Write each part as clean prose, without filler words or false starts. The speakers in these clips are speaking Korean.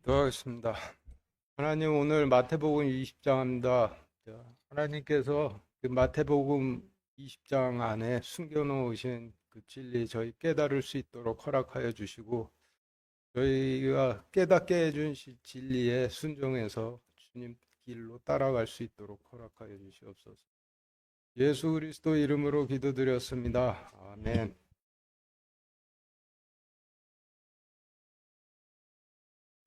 기도하겠습니다. 하나님, 오늘 마태복음 20장입니다. 하나님께서 그 마태복음 20장 안에 숨겨놓으신 그 진리 저희 깨달을 수 있도록 허락하여 주시고, 저희가 깨닫게 해주신 진리에 순종해서 주님 길로 따라갈 수 있도록 허락하여 주시옵소서. 예수 그리스도 이름으로 기도드렸습니다. 아멘.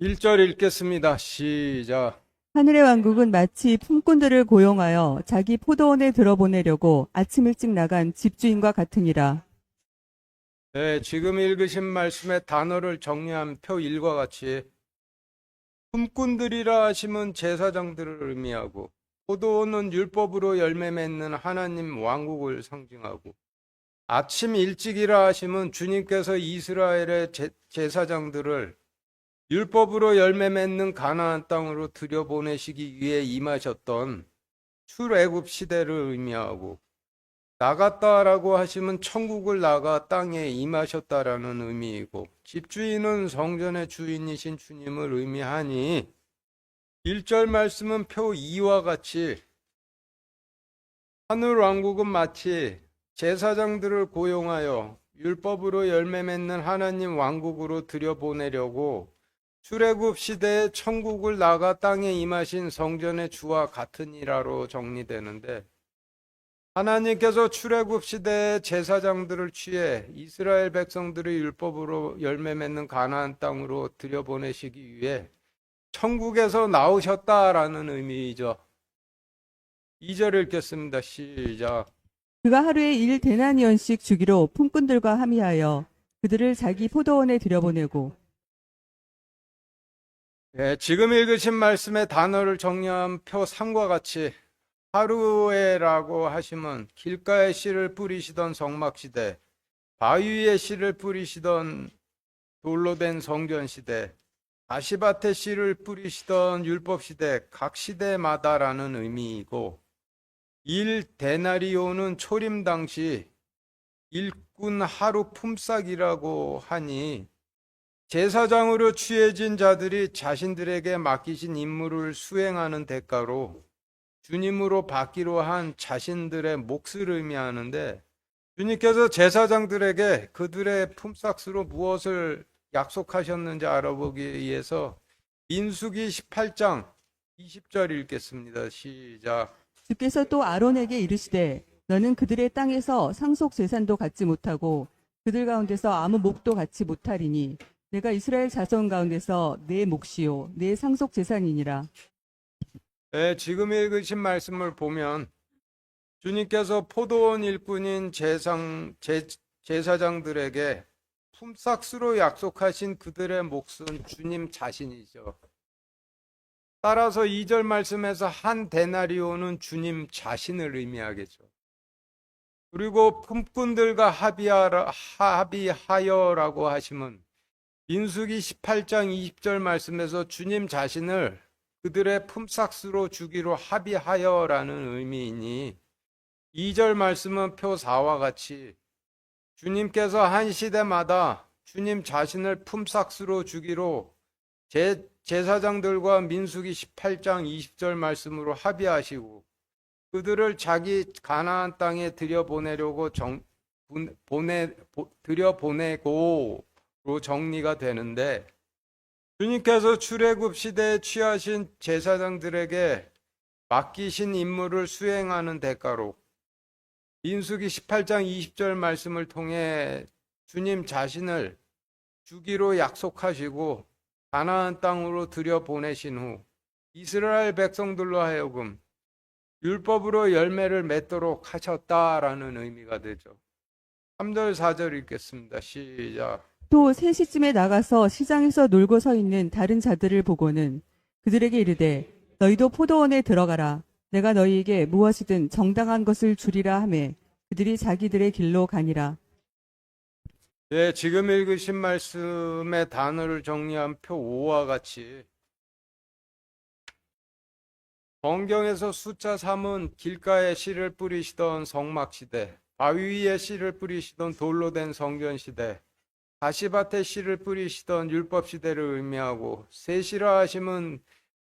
1절 읽겠습니다. 시작. 하늘의 왕국은 마치 품꾼들을 고용하여 자기 포도원에 들어보내려고 아침 일찍 나간 집주인과 같으니라. 네, 지금 읽으신 말씀의 단어를 정리한 표 1과 같이 품꾼들이라 하시면 제사장들을 의미하고, 포도원은 율법으로 열매 맺는 하나님 왕국을 상징하고, 아침 일찍이라 하시면 주님께서 이스라엘의 제사장들을 율법으로 열매 맺는 가나안 땅으로 들여보내시기 위해 임하셨던 출애굽 시대를 의미하고, 나갔다라고 하시면 천국을 나가 땅에 임하셨다라는 의미이고, 집주인은 성전의 주인이신 주님을 의미하니 1절 말씀은 표 2와 같이 하늘 왕국은 마치 제사장들을 고용하여 율법으로 열매 맺는 하나님 왕국으로 들여보내려고 출애굽 시대에 천국을 나가 땅에 임하신 성전의 주와 같으니라로 정리되는데, 하나님께서 출애굽 시대의 제사장들을 취해 이스라엘 백성들의 율법으로 열매 맺는 가나안 땅으로 들여보내시기 위해 천국에서 나오셨다라는 의미이죠. 2절 읽겠습니다. 시작. 그가 하루에 1데나리온씩 주기로 품꾼들과 합의하여 그들을 자기 포도원에 들여보내고. 네, 지금 읽으신 말씀의 단어를 정리한 표 3과 같이 하루에라고 하시면 길가에 씨를 뿌리시던 성막시대, 바위 위에 씨를 뿌리시던 돌로 된 성전시대, 가시밭에 씨를 뿌리시던 율법시대, 각 시대마다라는 의미이고, 1데나리온은 초림 당시 일꾼 하루 품삯이라고 하니 제사장으로 취해진 자들이 자신들에게 맡기신 임무를 수행하는 대가로 주님으로 받기로 한 자신들의 몫을 의미하는데, 주님께서 제사장들에게 그들의 품삯으로 무엇을 약속하셨는지 알아보기 위해서 민수기 18장 20절 읽겠습니다. 시작. 주께서 또 아론에게 이르시되 너는 그들의 땅에서 상속 재산도 갖지 못하고 그들 가운데서 아무 몫도 갖지 못하리니 내가 이스라엘 자손 가운데서 내 몫이요 내 상속 재산이니라. 네, 지금 읽으신 말씀을 보면 주님께서 포도원 일꾼인 제사장들에게 품삯으로 약속하신 그들의 몫은 주님 자신이죠. 따라서 2절 말씀에서 한 데나리온은 주님 자신을 의미하겠죠. 그리고 품꾼들과 합의하여라고 하시면 민수기 18장 20절 말씀에서 주님 자신을 그들의 품삯으로 주기로 합의하여라는 의미이니, 2절 말씀은 표 4와 같이 주님께서 한 시대마다 주님 자신을 품삯으로 주기로 제사장들과 민수기 18장 20절 말씀으로 합의하시고 그들을 자기 가나안 땅에 들여보내려고 들여보내고로 정리가 되는데, 주님께서 출애굽 시대에 취하신 제사장들에게 맡기신 임무를 수행하는 대가로 민수기 18장 20절 말씀을 통해 주님 자신을 주기로 약속하시고 가나안 땅으로 들여보내신 후 이스라엘 백성들로 하여금 율법으로 열매를 맺도록 하셨다라는 의미가 되죠. 3절 4절 읽겠습니다. 시작. 또 3시쯤에 나가서 시장에서 놀고 서 있는 다른 자들을 보고는 그들에게 이르되 너희도 포도원에 들어가라. 내가 너희에게 무엇이든 정당한 것을 주리라 하매 그들이 자기들의 길로 가니라. 네, 지금 읽으신 말씀의 단어를 정리한 표 5와 같이 성경에서 숫자 3은 길가에 씨를 뿌리시던 성막시대, 바위 위에 씨를 뿌리시던 돌로 된 성전시대, 가시밭에 씨를 뿌리시던 율법 시대를 의미하고 셋이라 하심은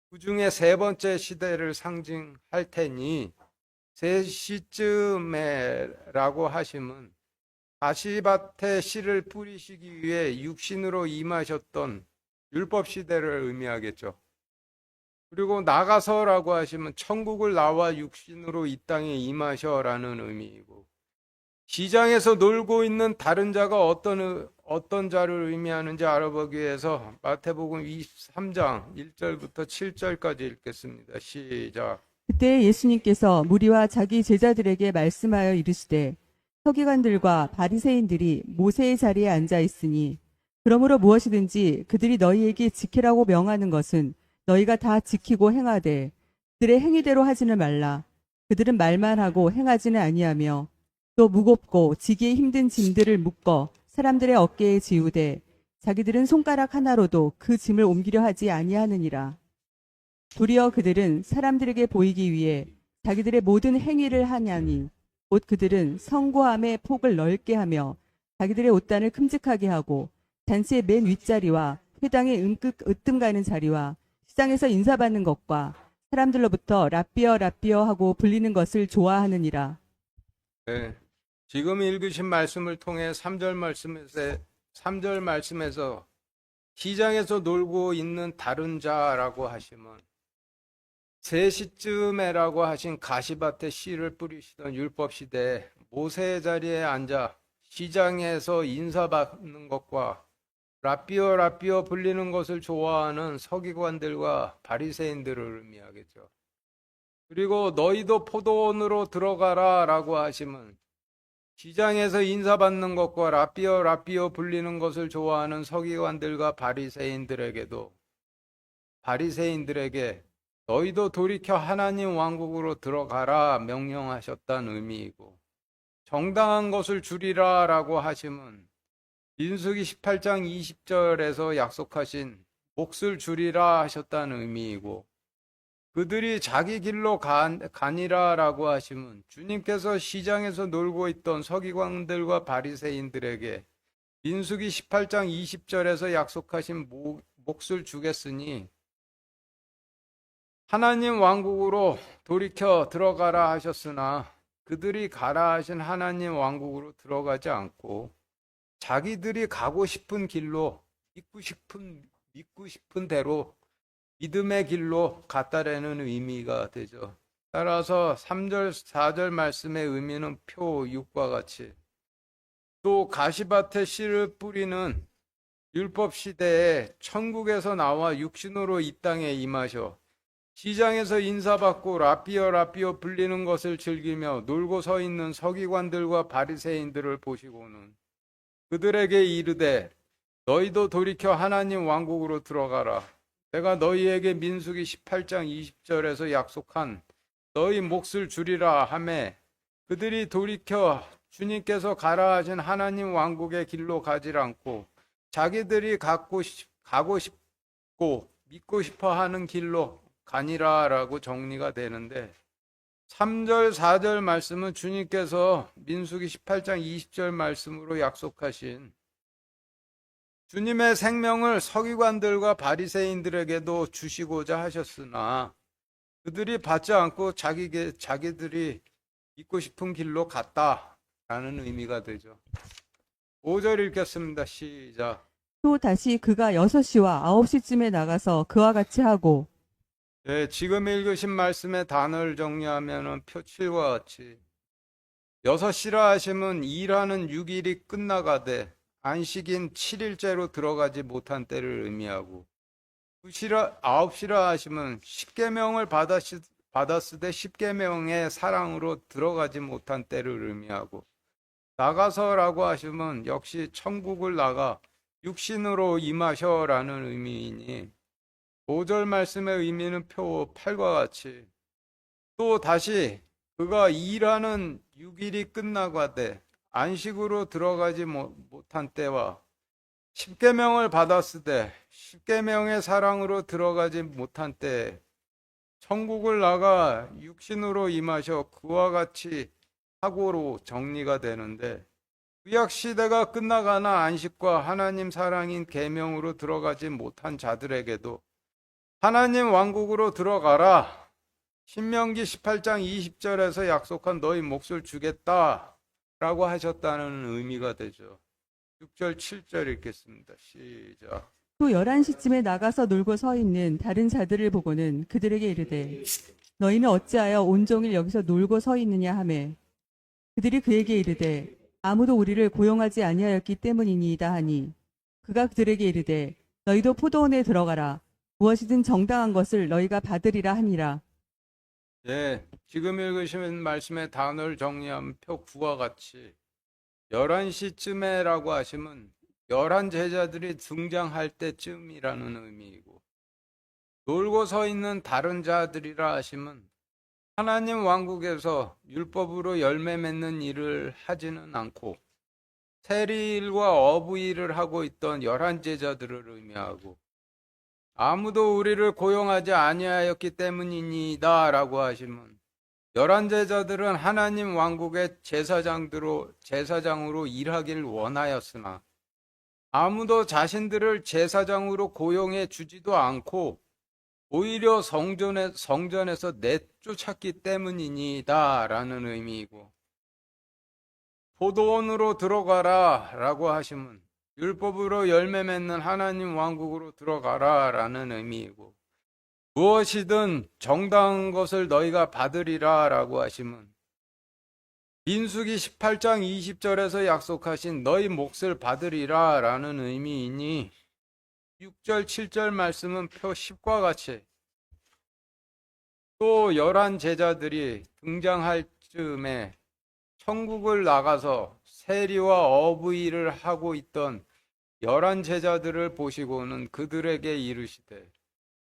그 중에 세 번째 시대를 상징할 테니 세 시쯤에라고 하심은 가시밭에 씨를 뿌리시기 위해 육신으로 임하셨던 율법 시대를 의미하겠죠. 그리고 나가서라고 하시면 천국을 나와 육신으로 이 땅에 임하셔라는 의미이고, 시장에서 놀고 있는 다른 자가 어떤 자를 의미하는지 알아보기 위해서 마태복음 23장 1절부터 7절까지 읽겠습니다. 시작. 그때 예수님께서 무리와 자기 제자들에게 말씀하여 이르시되 서기관들과 바리새인들이 모세의 자리에 앉아 있으니 그러므로 무엇이든지 그들이 너희에게 지키라고 명하는 것은 너희가 다 지키고 행하되 그들의 행위대로 하지는 말라. 그들은 말만 하고 행하지는 아니하며 또 무겁고 지기에 힘든 짐들을 묶어 사람들의 어깨에 지우되 자기들은 손가락 하나로도 그 짐을 옮기려 하지 아니하느니라. 도리어 그들은 사람들에게 보이기 위해 자기들의 모든 행위를 하냐니 곧 그들은 성고함의 폭을 넓게 하며 자기들의 옷단을 큼직하게 하고 잔치의 맨 윗자리와 회당의 으뜸 가는 자리와 시장에서 인사받는 것과 사람들로부터 라삐어 라삐어 하고 불리는 것을 좋아하느니라. 네. 지금 읽으신 말씀을 통해 3절 말씀에서 시장에서 놀고 있는 다른 자라고 하시면 3시쯤에라고 하신 가시밭에 씨를 뿌리시던 율법시대에 모세의 자리에 앉아 시장에서 인사받는 것과 라삐어 라삐어 불리는 것을 좋아하는 서기관들과 바리새인들을 의미하겠죠. 그리고 너희도 포도원으로 들어가라 라고 하시면 시장에서 인사받는 것과 라삐어 라삐어 불리는 것을 좋아하는 서기관들과 바리새인들에게 너희도 돌이켜 하나님 왕국으로 들어가라 명령하셨다는 의미이고, 정당한 것을 주리라 라고 하심은 민수기 18장 20절에서 약속하신 몫을 주리라 하셨다는 의미이고, 그들이 자기 길로 가니라 라고 하심은 주님께서 시장에서 놀고 있던 서기관들과 바리새인들에게 민수기 18장 20절에서 약속하신 몫을 주겠으니 하나님 왕국으로 돌이켜 들어가라 하셨으나 그들이 가라 하신 하나님 왕국으로 들어가지 않고 자기들이 가고 싶은 길로 믿고 싶은 대로 믿음의 길로 갔다라는 의미가 되죠. 따라서 3절, 4절 말씀의 의미는 표 6과 같이 또 가시밭에 씨를 뿌리는 율법 시대에 천국에서 나와 육신으로 이 땅에 임하셔 시장에서 인사받고 라삐어 라삐어 불리는 것을 즐기며 놀고 서 있는 서기관들과 바리새인들을 보시고는 그들에게 이르되 너희도 돌이켜 하나님 왕국으로 들어가라. 내가 너희에게 민수기 18장 20절에서 약속한 너희 몫을 주리라 하매 그들이 돌이켜 주님께서 가라 하신 하나님 왕국의 길로 가지 않고 자기들이 가고 싶고 믿고 싶어 하는 길로 가니라라고 정리가 되는데 3절 4절 말씀은 주님께서 민수기 18장 20절 말씀으로 약속하신 주님의 생명을 서기관들과 바리새인들에게도 주시고자 하셨으나 그들이 받지 않고 자기들이 믿고 싶은 길로 갔다라는 의미가 되죠. 5절 읽겠습니다. 시작. 또 다시 그가 6시와 9시쯤에 나가서 그와 같이 하고 네, 지금 읽으신 말씀의 단어를 정리하면 표 7과 같이 6시라 하시면 일하는 6일이 끝나가되 안식인 7일째로 들어가지 못한 때를 의미하고 9시라 하시면 10계명을 받았으되 10계명의 사랑으로 들어가지 못한 때를 의미하고 나가서라고 하시면 역시 천국을 나가 육신으로 임하셔라는 의미이니 5절 말씀의 의미는 표 8과 같이 또 다시 그가 일하는 6일이 끝나가되 안식으로 들어가지 못한 때와 10계명을 받았으되 10계명의 사랑으로 들어가지 못한 때 천국을 나가 육신으로 임하셔 그와 같이 하고로 정리가 되는데 구약 시대가 끝나가나 안식과 하나님 사랑인 계명으로 들어가지 못한 자들에게도 하나님 왕국으로 들어가라. 신명기 18장 20절에서 약속한 너희 몫을 주겠다라고 하셨다는 의미가 되죠. 6절, 7절 읽겠습니다. 시작. 또 11시쯤에 나가서 놀고 서 있는 다른 자들을 보고는 그들에게 이르되 너희는 어찌하여 온종일 여기서 놀고 서 있느냐 하매 그들이 그에게 이르되 아무도 우리를 고용하지 아니하였기 때문이니이다 하니 그가 그들에게 이르되 너희도 포도원에 들어가라 무엇이든 정당한 것을 너희가 받으리라 하니라. 예, 지금 읽으시는 말씀의 단어를 정리하면 표 9와 같이 11시쯤에라고 하시면 11 제자들이 등장할 때쯤이라는 의미이고, 놀고 서 있는 다른 자들이라 하시면 하나님 왕국에서 율법으로 열매 맺는 일을 하지는 않고 세리일과 어부일을 하고 있던 11 제자들을 의미하고, 아무도 우리를 고용하지 아니하였기 때문이니이다 라고 하시면 11 제자들은 하나님 왕국의 제사장으로 일하길 원하였으나 아무도 자신들을 제사장으로 고용해 주지도 않고 오히려 성전에서 내쫓았기 때문이니다 라는 의미이고, 포도원으로 들어가라 라고 하시면 율법으로 열매 맺는 하나님 왕국으로 들어가라 라는 의미이고, 무엇이든 정당한 것을 너희가 받으리라 라고 하시면 민수기 18장 20절에서 약속하신 너희 몫을 받으리라 라는 의미이니 6절 7절 말씀은 표 10과 같이 또 11 제자들이 등장할 즈음에 천국을 나가서 세리와 어부일을 하고 있던 11 제자들을 보시고는 그들에게 이르시되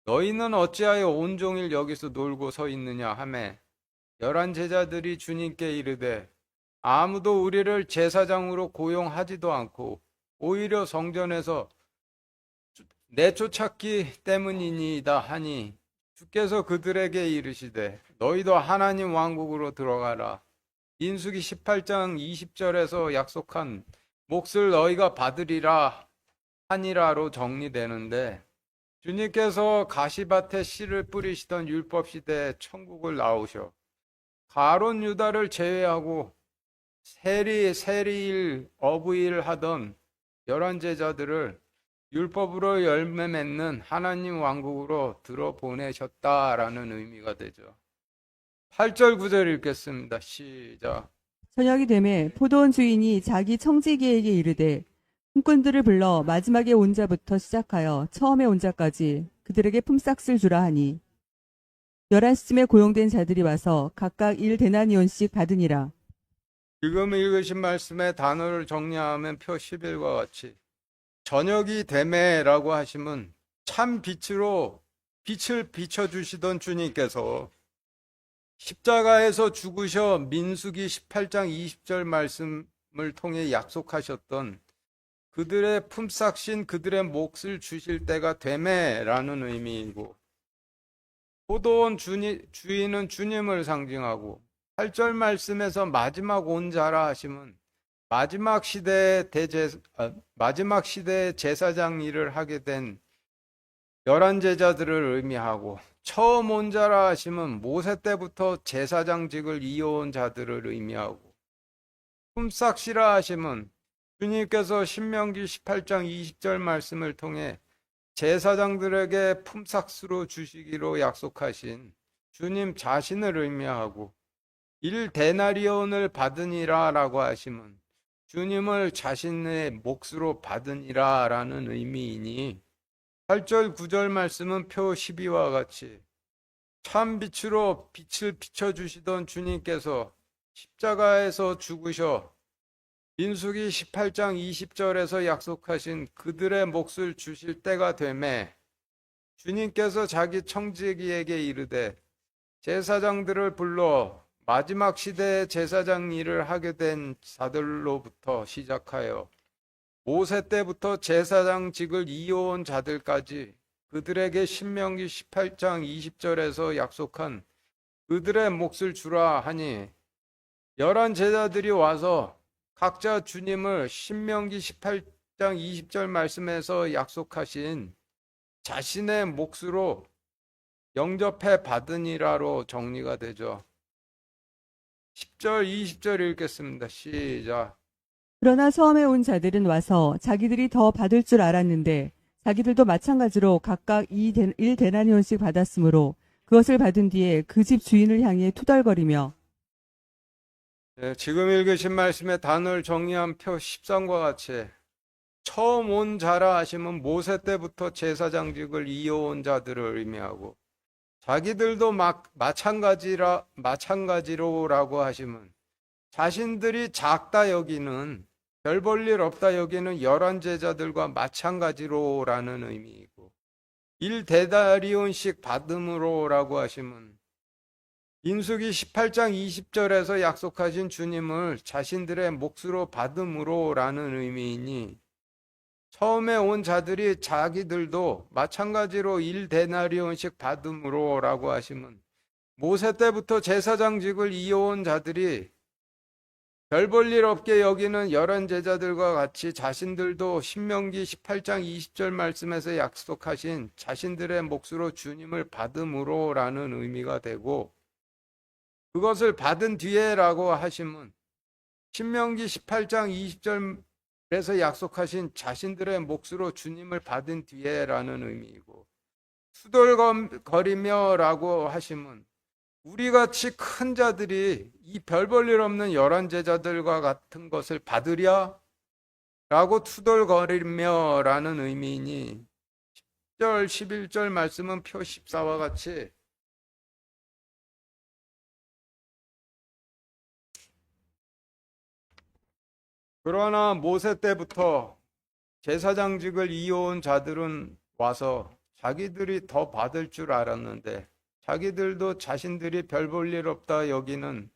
너희는 어찌하여 온종일 여기서 놀고 서 있느냐 하매 11 제자들이 주님께 이르되 아무도 우리를 제사장으로 고용하지도 않고 오히려 성전에서 내쫓았기 때문이니이다 하니 주께서 그들에게 이르시되 너희도 하나님 왕국으로 들어가라. 민수기 18장 20절에서 약속한 몫을 너희가 받으리라 하니라로 정리되는데, 주님께서 가시밭에 씨를 뿌리시던 율법 시대에 천국을 나오셔 가론 유다를 제외하고 세리일, 어부일 하던 11 제자들을 율법으로 열매 맺는 하나님 왕국으로 들어보내셨다라는 의미가 되죠. 8절 9절 읽겠습니다. 시작. 저녁이 되매 포도원 주인이 자기 청지기에게 이르되 품꾼들을 불러 마지막에 온 자부터 시작하여 처음에 온 자까지 그들에게 품삯을 주라 하니 11시쯤에 고용된 자들이 와서 각각 1데나리온씩 받으니라. 지금 읽으신 말씀의 단어를 정리하면 표 11과 같이 저녁이 되매라고 하시면 참 빛으로 빛을 비춰주시던 주님께서 십자가에서 죽으셔 민수기 18장 20절 말씀을 통해 약속하셨던 그들의 품삯인 그들의 몫을 주실 때가 되매라는 의미이고, 포도원 주인은 주님을 상징하고 8절 말씀에서 마지막 온 자라 하시면 마지막 시대의 제사장 일을 하게 된 11 제자들을 의미하고, 처음 온 자라 하시면 모세 때부터 제사장직을 이어온 자들을 의미하고, 품삯이라 하시면 주님께서 신명기 18장 20절 말씀을 통해 제사장들에게 품삯으로 주시기로 약속하신 주님 자신을 의미하고, 1데나리온을 받으니라 라고 하시면 주님을 자신의 몫으로 받으니라 라는 의미이니, 8절 9절 말씀은 표 12와 같이 참 빛으로 빛을 비춰주시던 주님께서 십자가에서 죽으셔 민수기 18장 20절에서 약속하신 그들의 몫을 주실 때가 되매 주님께서 자기 청지기에게 이르되 제사장들을 불러 마지막 시대의 제사장 일을 하게 된 자들로부터 시작하여 모세 때부터 제사장직을 이어온 자들까지 그들에게 신명기 18장 20절에서 약속한 그들의 몫을 주라 하니 11 제자들이 와서 각자 주님을 신명기 18장 20절 말씀에서 약속하신 자신의 몫으로 영접해 받으니라로 정리가 되죠. 10절, 20절 읽겠습니다. 시작. 그러나 처음에 온 자들은 와서 자기들이 더 받을 줄 알았는데 자기들도 마찬가지로 각각 1데나리온씩 받았으므로 그것을 받은 뒤에 그 집 주인을 향해 투덜거리며 네, 지금 읽으신 말씀의 단어를 정리한 표 13과 같이 처음 온 자라 하시면 모세 때부터 제사장직을 이어온 자들을 의미하고 자기들도 마찬가지로라고 하시면 자신들이 작다 여기는 별 볼 일 없다 여기는 열한 제자들과 마찬가지로라는 의미이고 1데나리온씩 받음으로라고 하시면 민수기 18장 20절에서 약속하신 주님을 자신들의 몫으로 받음으로라는 의미이니 처음에 온 자들이 자기들도 마찬가지로 1데나리온씩 받음으로라고 하시면 모세 때부터 제사장직을 이어온 자들이 별 볼 일 없게 여기는 열한 제자들과 같이 자신들도 신명기 18장 20절 말씀에서 약속하신 자신들의 몫으로 주님을 받음으로라는 의미가 되고 그것을 받은 뒤에라고 하시면 신명기 18장 20절에서 약속하신 자신들의 몫으로 주님을 받은 뒤에라는 의미이고 투덜거리며라고 하시면 우리같이 큰 자들이 이 별 볼 일 없는 열한 제자들과 같은 것을 받으랴? 라고 투덜거리며라는 의미이니 10절 11절 말씀은 표 14와 같이 그러나 모세 때부터 제사장직을 이어온 자들은 와서 자기들이 더 받을 줄 알았는데 자기들도 자신들이 별 볼 일 없다 여기는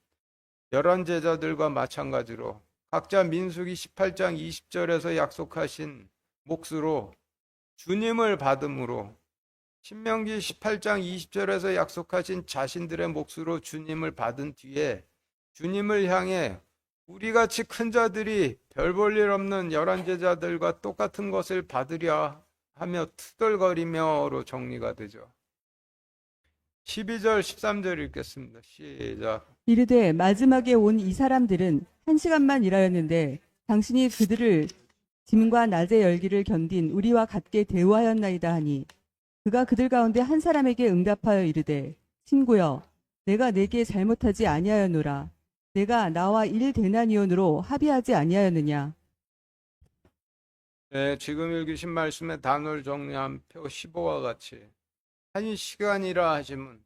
열한 제자들과 마찬가지로 각자 민수기 18장 20절에서 약속하신 몫으로 주님을 받음으로 신명기 18장 20절에서 약속하신 자신들의 몫으로 주님을 받은 뒤에 주님을 향해 우리같이 큰 자들이 별 볼 일 없는 열한 제자들과 똑같은 것을 받으랴 하며 투덜거리며로 정리가 되죠. 12절 13절 읽겠습니다. 시작. 이르되 마지막에 온 이 사람들은 1시간만 일하였는데 당신이 그들을 짐과 낮의 열기를 견딘 우리와 같게 대우하였나이다 하니 그가 그들 가운데 한 사람에게 응답하여 이르되 친구여 내가 내게 잘못하지 아니하였노라 내가 나와 1데나리온으로 합의하지 아니하였느냐. 네, 지금 읽으신 말씀의 단어를 정리한 표 15와 같이 1시간이라 하시면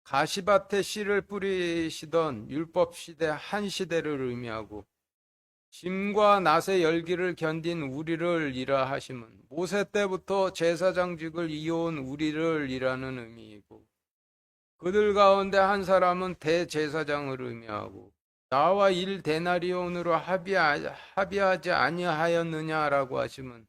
가시밭에 씨를 뿌리시던 율법 시대 한 시대를 의미하고 짐과 낫의 열기를 견딘 우리를 이라 하시면 모세 때부터 제사장직을 이어온 우리를 이라는 의미이고 그들 가운데 한 사람은 대제사장을 의미하고 나와 1데나리온으로 합의하지 아니하였느냐라고 하시면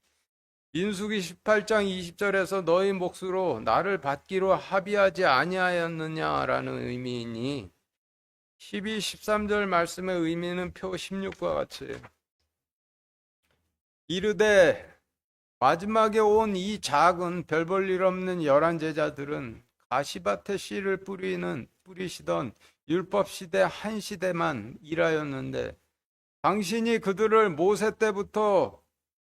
민수기 18장 20절에서 너희 몫으로 나를 받기로 합의하지 아니하였느냐라는 의미이니 12, 13절 말씀의 의미는 표 16과 같이 이르되 마지막에 온 이 작은 별 볼 일 없는 열한 제자들은 가시밭에 씨를 뿌리시던 율법 시대 한 시대만 일하였는데 당신이 그들을 모세 때부터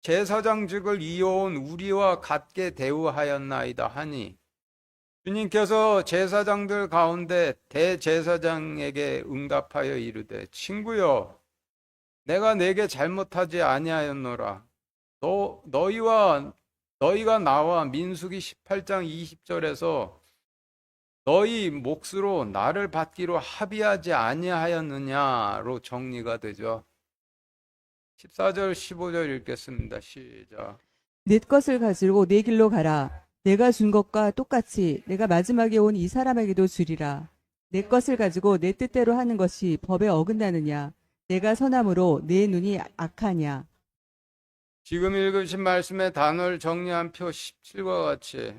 제사장직을 이어온 우리와 같게 대우하였나이다 하니 주님께서 제사장들 가운데 대제사장에게 응답하여 이르되 친구여 내가 내게 잘못하지 아니하였노라 너희가 나와 민수기 18장 20절에서 너희 몫으로 나를 받기로 합의하지 아니하였느냐로 정리가 되죠. 14절 15절 읽겠습니다. 시작. 내 것을 가지고 내 길로 가라. 내가 준 것과 똑같이 내가 마지막에 온 이 사람에게도 주리라. 내 것을 가지고 내 뜻대로 하는 것이 법에 어긋나느냐. 내가 선함으로 내 눈이 악하냐. 지금 읽으신 말씀의 단어를 정리한 표 17과 같이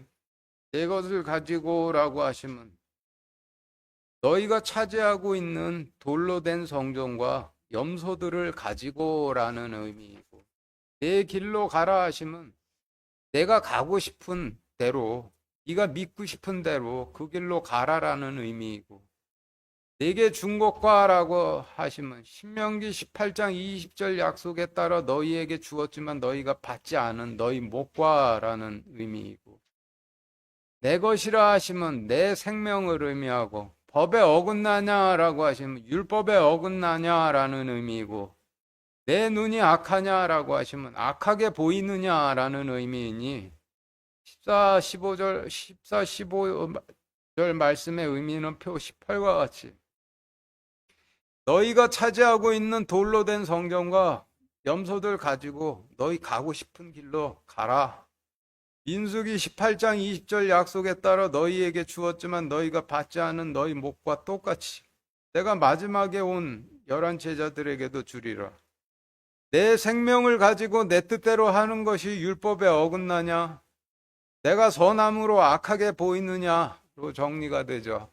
내 것을 가지고라고 하시면 너희가 차지하고 있는 돌로 된 성전과 염소들을 가지고라는 의미이고, 내 길로 가라 하시면 내가 가고 싶은 대로, 네가 믿고 싶은 대로 그 길로 가라라는 의미이고, 내게 준 것과라고 하시면 신명기 18장 20절 약속에 따라 너희에게 주었지만 너희가 받지 않은 너희 목과라는 의미이고, 내 것이라 하시면 내 생명을 의미하고, 법에 어긋나냐라고 하시면 율법에 어긋나냐라는 의미이고, 내 눈이 악하냐라고 하시면 악하게 보이느냐라는 의미이니 15절 말씀의 의미는 표 18과 같이 너희가 차지하고 있는 돌로 된 성전과 염소들 가지고 너희 가고 싶은 길로 가라. 민수기 18장 20절 약속에 따라 너희에게 주었지만 너희가 받지 않은 너희 목과 똑같이 내가 마지막에 온 11 제자들에게도 주리라. 내 생명을 가지고 내 뜻대로 하는 것이 율법에 어긋나냐? 내가 선함으로 악하게 보이느냐로 정리가 되죠.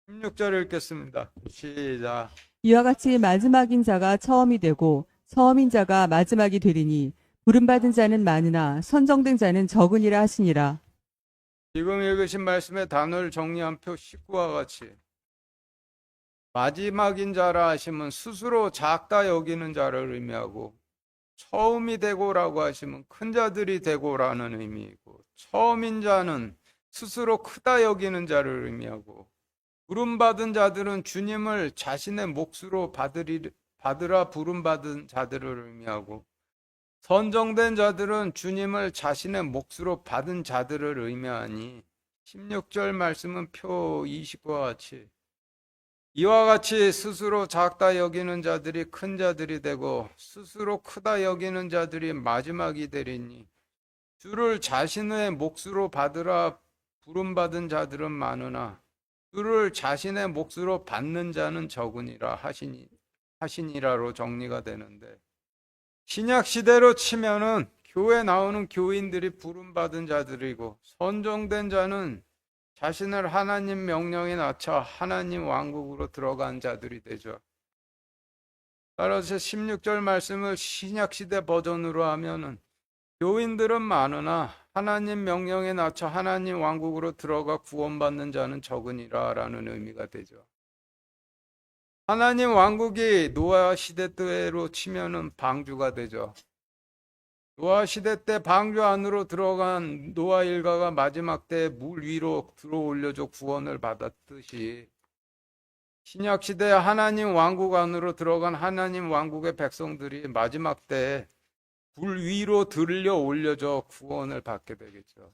16절 읽겠습니다. 시작. 이와 같이 마지막인 자가 처음이 되고 처음인 자가 마지막이 되리니 부름받은 자는 많으나 선정된 자는 적으니라 하시니라. 지금 읽으신 말씀의 단어를 정리한 표 19와 같이 마지막인 자라 하시면 스스로 작다 여기는 자를 의미하고, 처음이 되고라고 하시면 큰 자들이 되고라는 의미이고, 처음인 자는 스스로 크다 여기는 자를 의미하고, 부름받은 자들은 주님을 자신의 몫으로 받으라 부름받은 자들을 의미하고, 선정된 자들은 주님을 자신의 몫으로 받은 자들을 의미하니 16절 말씀은 표 20과 같이 이와 같이 스스로 작다 여기는 자들이 큰 자들이 되고 스스로 크다 여기는 자들이 마지막이 되리니 주를 자신의 몫으로 받으라 부름받은 자들은 많으나 주를 자신의 몫으로 받는 자는 적으니라 하시니라로 정리가 되는데, 신약 시대로 치면은 교회 나오는 교인들이 부름받은 자들이고 선정된 자는 자신을 하나님 명령에 낮춰 하나님 왕국으로 들어간 자들이 되죠. 따라서 16절 말씀을 신약시대 버전으로 하면은 교인들은 많으나 하나님 명령에 낮춰 하나님 왕국으로 들어가 구원받는 자는 적으니라 라는 의미가 되죠. 하나님 왕국이 노아 시대 때로 치면은 방주가 되죠. 노아 시대 때 방주 안으로 들어간 노아 일가가 마지막 때 물 위로 들어올려져 구원을 받았듯이 신약 시대 하나님 왕국 안으로 들어간 하나님 왕국의 백성들이 마지막 때 불 위로 들려 올려져 구원을 받게 되겠죠.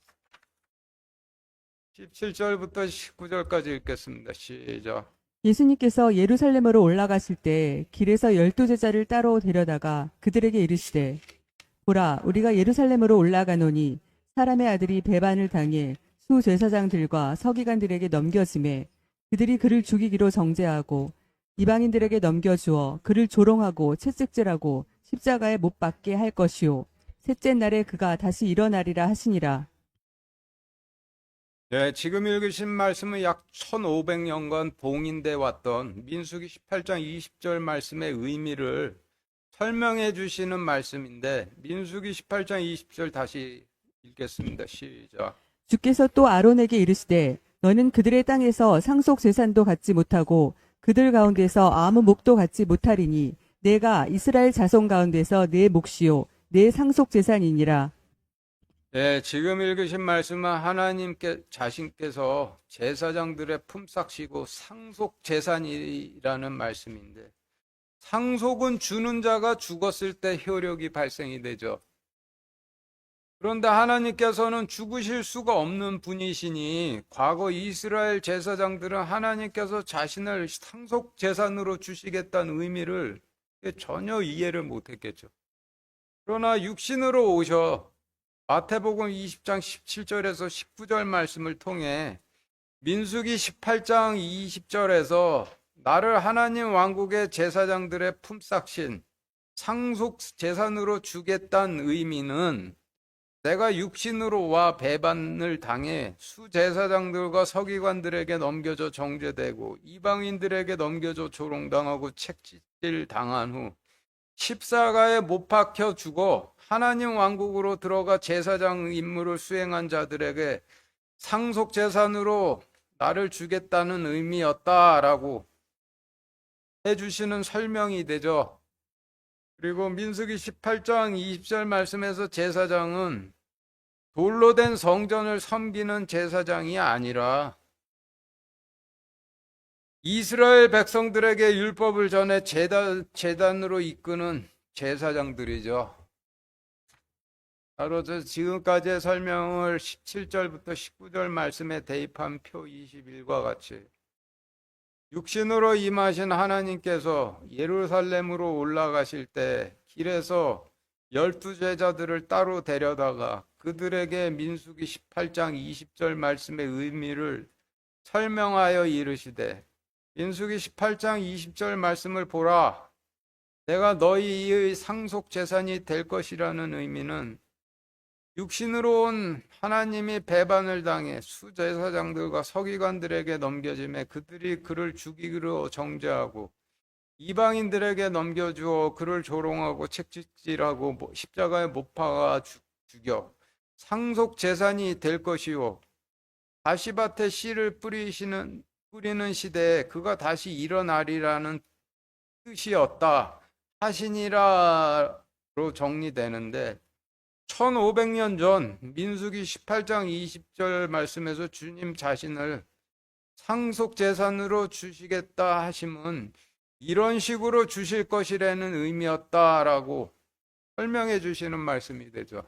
17절부터 19절까지 읽겠습니다. 시작. 예수님께서 예루살렘으로 올라가실 때 길에서 12제자를 따로 데려다가 그들에게 이르시되 보라 우리가 예루살렘으로 올라가노니 사람의 아들이 배반을 당해 수제사장들과 서기관들에게 넘겨짐에 그들이 그를 죽이기로 정죄하고 이방인들에게 넘겨주어 그를 조롱하고 채찍질하고 십자가에 못 박게 할 것이요 셋째 날에 그가 다시 일어나리라 하시니라. 네, 지금 읽으신 말씀은 약 1500년간 봉인돼 왔던 민수기 18장 20절 말씀의 의미를 설명해 주시는 말씀인데, 민수기 18장 20절 다시 읽겠습니다. 시작. 주께서 또 아론에게 이르시되 너는 그들의 땅에서 상속 재산도 갖지 못하고 그들 가운데서 아무 몫도 갖지 못하리니 내가 이스라엘 자손 가운데서 내 몫이요 내 상속 재산이니라. 네, 지금 읽으신 말씀은 하나님께 자신께서 제사장들의 품삯이고 상속 재산이라는 말씀인데, 상속은 주는 자가 죽었을 때 효력이 발생이 되죠. 그런데 하나님께서는 죽으실 수가 없는 분이시니 과거 이스라엘 제사장들은 하나님께서 자신을 상속 재산으로 주시겠다는 의미를 전혀 이해를 못했겠죠. 그러나 육신으로 오셔 마태복음 20장 17절에서 19절 말씀을 통해 민수기 18장 20절에서 나를 하나님 왕국의 제사장들의 품삯인 상속 재산으로 주겠다는 의미는 내가 육신으로 와 배반을 당해 수제사장들과 서기관들에게 넘겨져 정죄되고 이방인들에게 넘겨져 조롱당하고 채찍질 당한 후 십자가에 못 박혀 죽어 하나님 왕국으로 들어가 제사장 임무를 수행한 자들에게 상속 재산으로 나를 주겠다는 의미였다라고 해주시는 설명이 되죠. 그리고 민수기 18장 20절 말씀에서 제사장은 돌로 된 성전을 섬기는 제사장이 아니라 이스라엘 백성들에게 율법을 전해 제단으로 이끄는 제사장들이죠. 바로 지금까지의 설명을 17절부터 19절 말씀에 대입한 표 21과 같이 육신으로 임하신 하나님께서 예루살렘으로 올라가실 때 길에서 12제자들을 따로 데려다가 그들에게 민수기 18장 20절 말씀의 의미를 설명하여 이르시되 민수기 18장 20절 말씀을 보라. 내가 너희의 상속 재산이 될 것이라는 의미는 육신으로 온 하나님이 배반을 당해 수제사장들과 서기관들에게 넘겨짐에 그들이 그를 죽이기로 정죄하고 이방인들에게 넘겨주어 그를 조롱하고 채찍질하고 십자가에 못 박아 죽여 상속 재산이 될 것이요 가시밭에 씨를 뿌리는 시대에 그가 다시 일어나리라는 뜻이었다 하시니라로 정리되는데 1500년 전 민수기 18장 20절 말씀에서 주님 자신을 상속 재산으로 주시겠다 하심은 이런 식으로 주실 것이라는 의미였다라고 설명해 주시는 말씀이 되죠.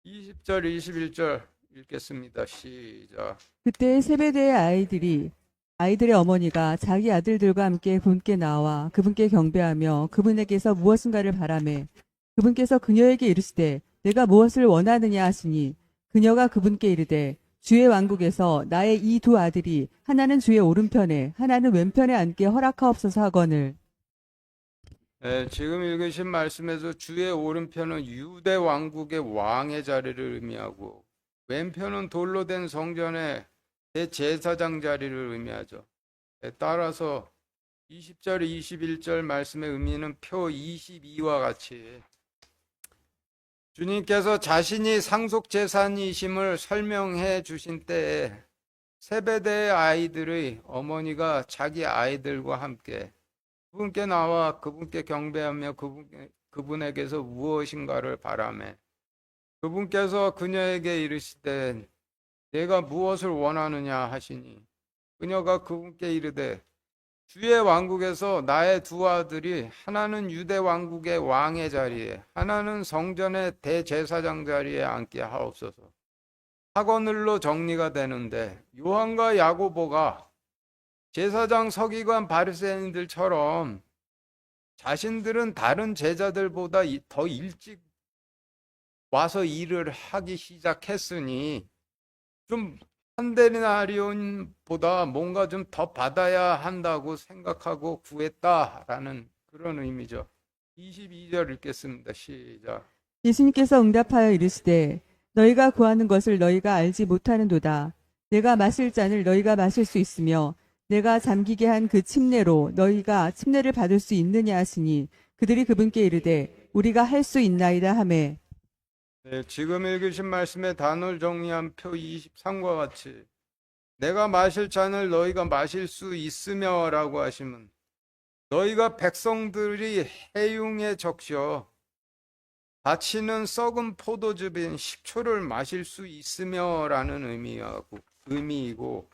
20절 21절 읽겠습니다. 시작. 그때 세베대의 아이들의 어머니가 자기 아들들과 함께 그분께 나와 그분께 경배하며 그분에게서 무엇인가를 바라매 그분께서 그녀에게 이르시되 내가 무엇을 원하느냐 하시니 그녀가 그분께 이르되 주의 왕국에서 나의 이 두 아들이 하나는 주의 오른편에 하나는 왼편에 앉게 허락하옵소서 하거늘. 네, 지금 읽으신 말씀에서 주의 오른편은 유대 왕국의 왕의 자리를 의미하고 왼편은 돌로 된 성전의 대제사장 자리를 의미하죠. 따라서 20절 21절 말씀의 의미는 표 22와 같이 주님께서 자신이 상속 재산이심을 설명해 주신 때에 세베대의 아이들의 어머니가 자기 아이들과 함께 그분께 나와 그분께 경배하며 그분에게서 무엇인가를 바라매 그분께서 그녀에게 이르시되 내가 무엇을 원하느냐 하시니 그녀가 그분께 이르되 주의 왕국에서 나의 두 아들이 하나는 유대 왕국의 왕의 자리에 하나는 성전의 대제사장 자리에 앉게 하옵소서 하거늘로 정리가 되는데 요한과 야고보가 제사장 서기관 바리새인들처럼 자신들은 다른 제자들보다 더 일찍 와서 일을 하기 시작했으니 좀 한데나리온보다 뭔가 좀 더 받아야 한다고 생각하고 구했다라는 그런 의미죠. 22절 읽겠습니다. 시작. 예수님께서 응답하여 이르시되 너희가 구하는 것을 너희가 알지 못하는도다. 내가 마실 잔을 너희가 마실 수 있으며 내가 잠기게 한 그 침례로 너희가 침례를 받을 수 있느냐 하시니 그들이 그분께 이르되 우리가 할 수 있나이다 하매. 네, 지금 읽으신 말씀의 단어를 정리한 표 23과 같이 내가 마실 잔을 너희가 마실 수 있으며 라고 하시면 너희가 백성들이 해융에 적셔 바치는 썩은 포도즙인 식초를 마실 수 있으며 라는 의미이고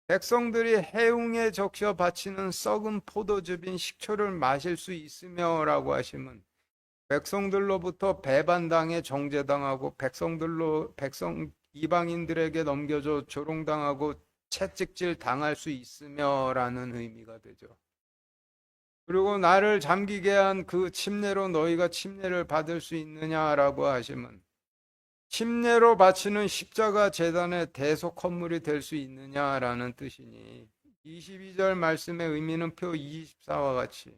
백성들이 해웅에 적셔 바치는 썩은 포도즙인 식초를 마실 수 있으며 라고 하시면 백성들로부터 배반당해 정죄당하고 이방인들에게 넘겨져 조롱당하고 채찍질 당할 수 있으며 라는 의미가 되죠. 그리고 나를 잠기게 한 그 침례로 너희가 침례를 받을 수 있느냐라고 하시면 침례로 바치는 십자가 제단의 대속 헌물이 될 수 있느냐라는 뜻이니 22절 말씀의 의미는 표 24와 같이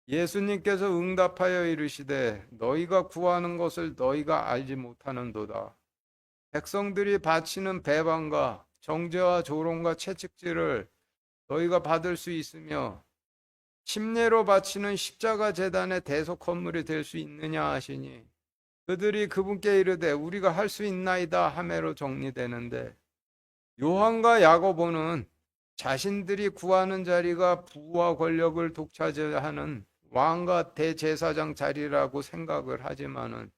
예수님께서 응답하여 이르시되 너희가 구하는 것을 너희가 알지 못하는도다. 백성들이 바치는 배반과 정죄와 조롱과 채찍질을 너희가 받을 수 있으며 침례로 바치는 십자가 제단의 대속 건물이 될 수 있느냐 하시니 그들이 그분께 이르되 우리가 할 수 있나이다 하매로 정리되는데, 요한과 야고보는 자신들이 구하는 자리가 부와 권력을 독차지하는 왕과 대제사장 자리라고 생각을 하지만은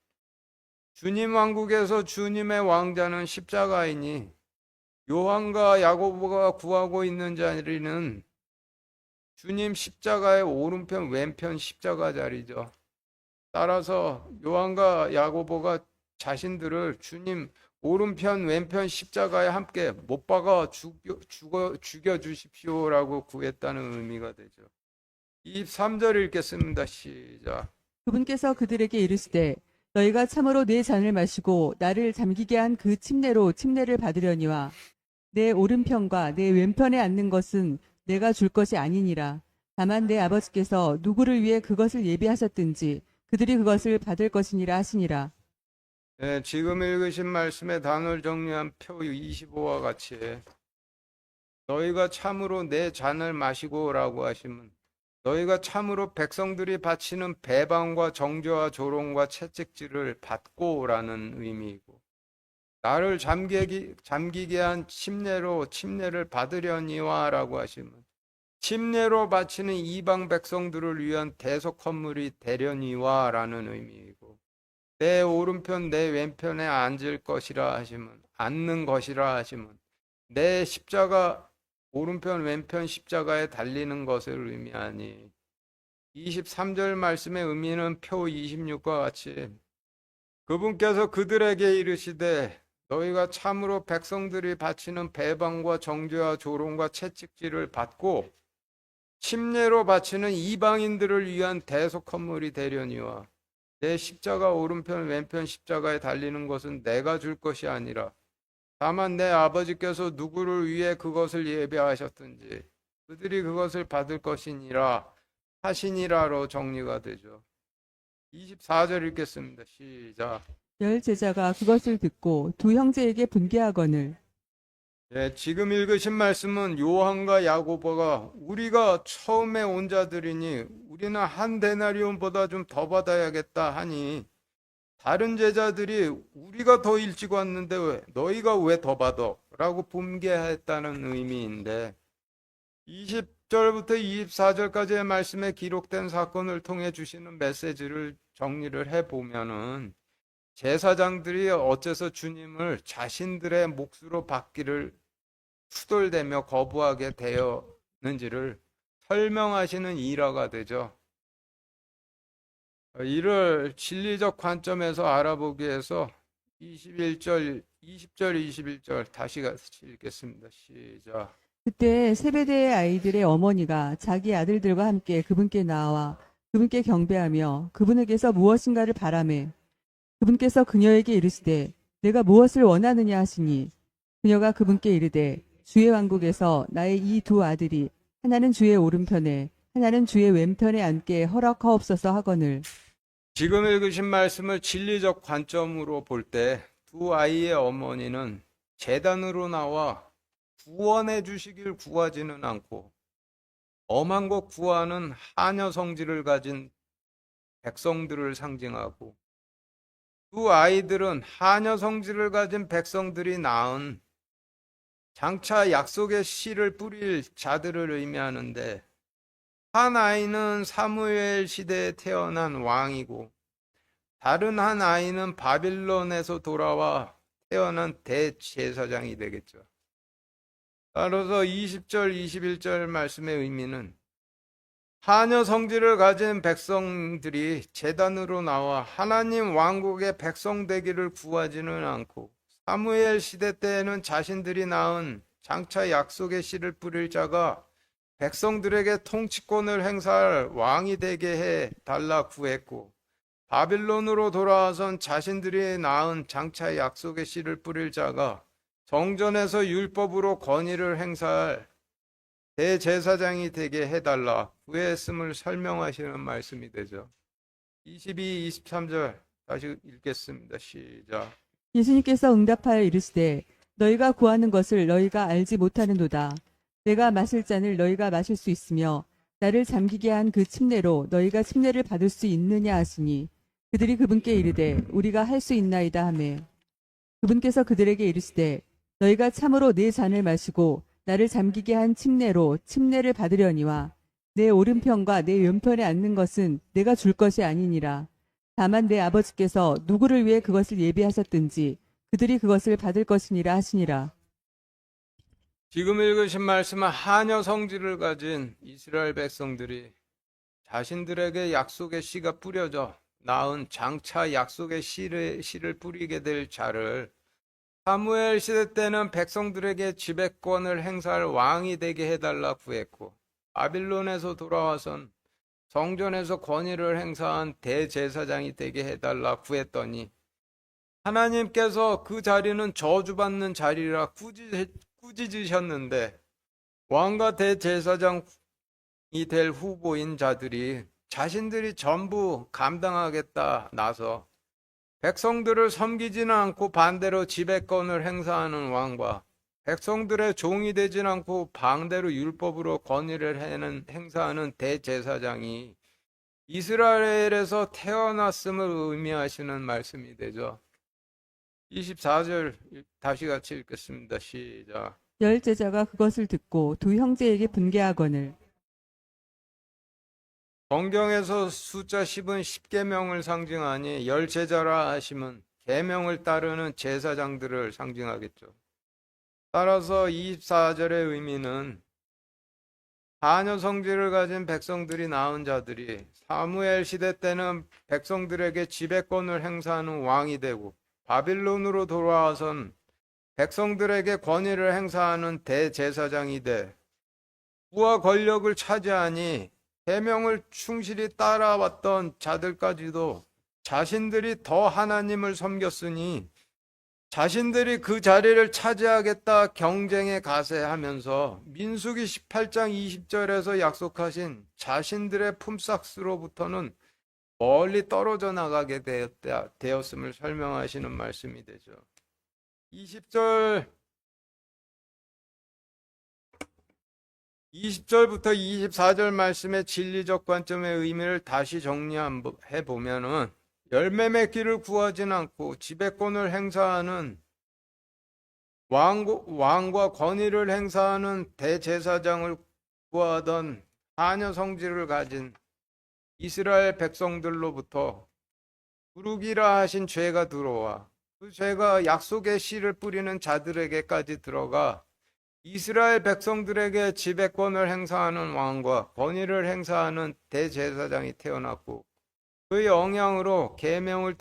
주님 왕국에서 주님의 왕자는 십자가이니 요한과 야고보가 구하고 있는 자리는 주님 십자가의 오른편 왼편 십자가 자리죠. 따라서 요한과 야고보가 자신들을 주님 오른편 왼편 십자가에 함께 못 박아 죽여 주십시오라고 구했다는 의미가 되죠. 23절 읽겠습니다. 시작. 그분께서 그들에게 이르시되 너희가 참으로 내 잔을 마시고 나를 잠기게 한 그 침례로 침례를 받으려니와 내 오른편과 내 왼편에 앉는 것은 내가 줄 것이 아니니라. 다만 내 아버지께서 누구를 위해 그것을 예비하셨든지 그들이 그것을 받을 것이니라 하시니라. 네, 지금 읽으신 말씀의 단어를 정리한 표 25와 같이 너희가 참으로 내 잔을 마시고라고 하시면 너희가 참으로 백성들이 바치는 배반과 정죄와 조롱과 채찍질을 받고라는 의미이고, 나를 잠기게 한 침례로 침례를 받으려니와라고 하시면 침례로 바치는 이방 백성들을 위한 대속 헌물이 되려니와라는 의미이고, 내 오른편 내 왼편에 앉을 것이라 하시면 앉는 것이라 하시면 내 십자가 오른편 왼편 십자가에 달리는 것을 의미하니, 23절 말씀의 의미는 표 26과 같이 그분께서 그들에게 이르시되 너희가 참으로 백성들이 바치는 배반과 정죄와 조롱과 채찍질을 받고 침례로 바치는 이방인들을 위한 대속 헌물이 되려니와 내 십자가 오른편 왼편 십자가에 달리는 것은 내가 줄 것이 아니라 다만 내 아버지께서 누구를 위해 그것을 예배하셨든지 그들이 그것을 받을 것이니라 하시니라로 정리가 되죠. 24절 읽겠습니다. 시작. 열 제자가 그것을 듣고 두 형제에게 분개하거늘 예, 지금 읽으신 말씀은 요한과 야고보가 우리가 처음에 온 자들이니 우리는 한 데나리온보다 좀 더 받아야겠다 하니 다른 제자들이 우리가 더 일찍 왔는데 왜 너희가 왜 더 받아? 라고 분개했다는 의미인데, 20절부터 24절까지의 말씀에 기록된 사건을 통해 주시는 메시지를 정리를 해보면은 제사장들이 어째서 주님을 자신들의 몫으로 받기를 투덜대며 거부하게 되었는지를 설명하시는 일화가 되죠. 이를 진리적 관점에서 알아보기 위해서 20절, 21절 다시 같이 읽겠습니다. 시작. 그때 세베대의 아이들의 어머니가 자기 아들들과 함께 그분께 나와 그분께 경배하며 그분에게서 무엇인가를 바라매 그분께서 그녀에게 이르시되 내가 무엇을 원하느냐 하시니 그녀가 그분께 이르되 주의 왕국에서 나의 이 두 아들이 하나는 주의 오른편에 하나는 주의 왼편에 앉게 허락하옵소서 하거늘. 지금 읽으신 말씀을 진리적 관점으로 볼 때 두 아이의 어머니는 제단으로 나와 구원해 주시길 구하지는 않고 엄한 것 구하는 하녀 성질을 가진 백성들을 상징하고, 두 아이들은 하녀 성질을 가진 백성들이 낳은 장차 약속의 씨를 뿌릴 자들을 의미하는데, 한 아이는 사무엘 시대에 태어난 왕이고 다른 한 아이는 바빌론에서 돌아와 태어난 대제사장이 되겠죠. 따라서 20절, 21절 말씀의 의미는 하녀 성질을 가진 백성들이 제단으로 나와 하나님 왕국의 백성 되기를 구하지는 않고 사무엘 시대 때에는 자신들이 낳은 장차 약속의 씨를 뿌릴 자가 백성들에게 통치권을 행사할 왕이 되게 해 달라 구했고, 바빌론으로 돌아와선 자신들이 낳은 장차 약속의 씨를 뿌릴 자가 성전에서 율법으로 권위를 행사할 대제사장이 되게 해달라 구했음을 설명하시는 말씀이 되죠. 22, 23절 다시 읽겠습니다. 시작. 예수님께서 응답하여 이르시되 너희가 구하는 것을 너희가 알지 못하는도다. 내가 마실 잔을 너희가 마실 수 있으며 나를 잠기게 한 그 침례로 너희가 침례를 받을 수 있느냐 하시니 그들이 그분께 이르되 우리가 할 수 있나이다 하매 그분께서 그들에게 이르시되 너희가 참으로 내 잔을 마시고 나를 잠기게 한 침례로 침례를 받으려니와 내 오른편과 내 왼편에 앉는 것은 내가 줄 것이 아니니라. 다만 내 아버지께서 누구를 위해 그것을 예비하셨든지 그들이 그것을 받을 것이니라 하시니라. 지금 읽으신 말씀은 하녀 성질을 가진 이스라엘 백성들이 자신들에게 약속의 씨가 뿌려져 낳은 장차 약속의 씨를 뿌리게 될 자를 사무엘 시대 때는 백성들에게 지배권을 행사할 왕이 되게 해달라 구했고 바빌론에서 돌아와선 성전에서 권위를 행사한 대제사장이 되게 해달라 구했더니 하나님께서 그 자리는 저주받는 자리라 꾸짖으셨는데 왕과 대제사장이 될 후보인 자들이 자신들이 전부 감당하겠다 나서 백성들을 섬기지는 않고 반대로 지배권을 행사하는 왕과 백성들의 종이 되진 않고 반대로 율법으로 권위를 행사하는 대제사장이 이스라엘에서 태어났음을 의미하시는 말씀이 되죠. 24절 다시 같이 읽겠습니다. 시작. 열 제자가 그것을 듣고 두 형제에게 분개하거늘 성경에서 숫자 10은 10계명을 상징하니 열 제자라 하심은 계명을 따르는 제사장들을 상징하겠죠. 따라서 24절의 의미는 하녀 성질을 가진 백성들이 낳은 자들이 사무엘 시대 때는 백성들에게 지배권을 행사하는 왕이 되고 바빌론으로 돌아와선 백성들에게 권위를 행사하는 대제사장이 돼 부와 권력을 차지하니 계명을 충실히 따라왔던 자들까지도 자신들이 더 하나님을 섬겼으니 자신들이 그 자리를 차지하겠다 경쟁에 가세하면서 민수기 18장 20절에서 약속하신 자신들의 품삯으로부터는 멀리 떨어져 나가게 되었음을 설명하시는 말씀이 되죠. 20절부터 24절 말씀의 진리적 관점의 의미를 다시 정리해 보면은 열매 맺기를 구하진 않고 지배권을 행사하는 왕과 권위를 행사하는 대제사장을 구하던 하녀 성질을 가진 이스라엘 백성들로부터 부르기라 하신 죄가 들어와 그 죄가 약속의 씨를 뿌리는 자들에게까지 들어가 이스라엘 백성들에게 지배권을 행사하는 왕과 권위를 행사하는 대제사장이 태어났고 그 영향으로 계명을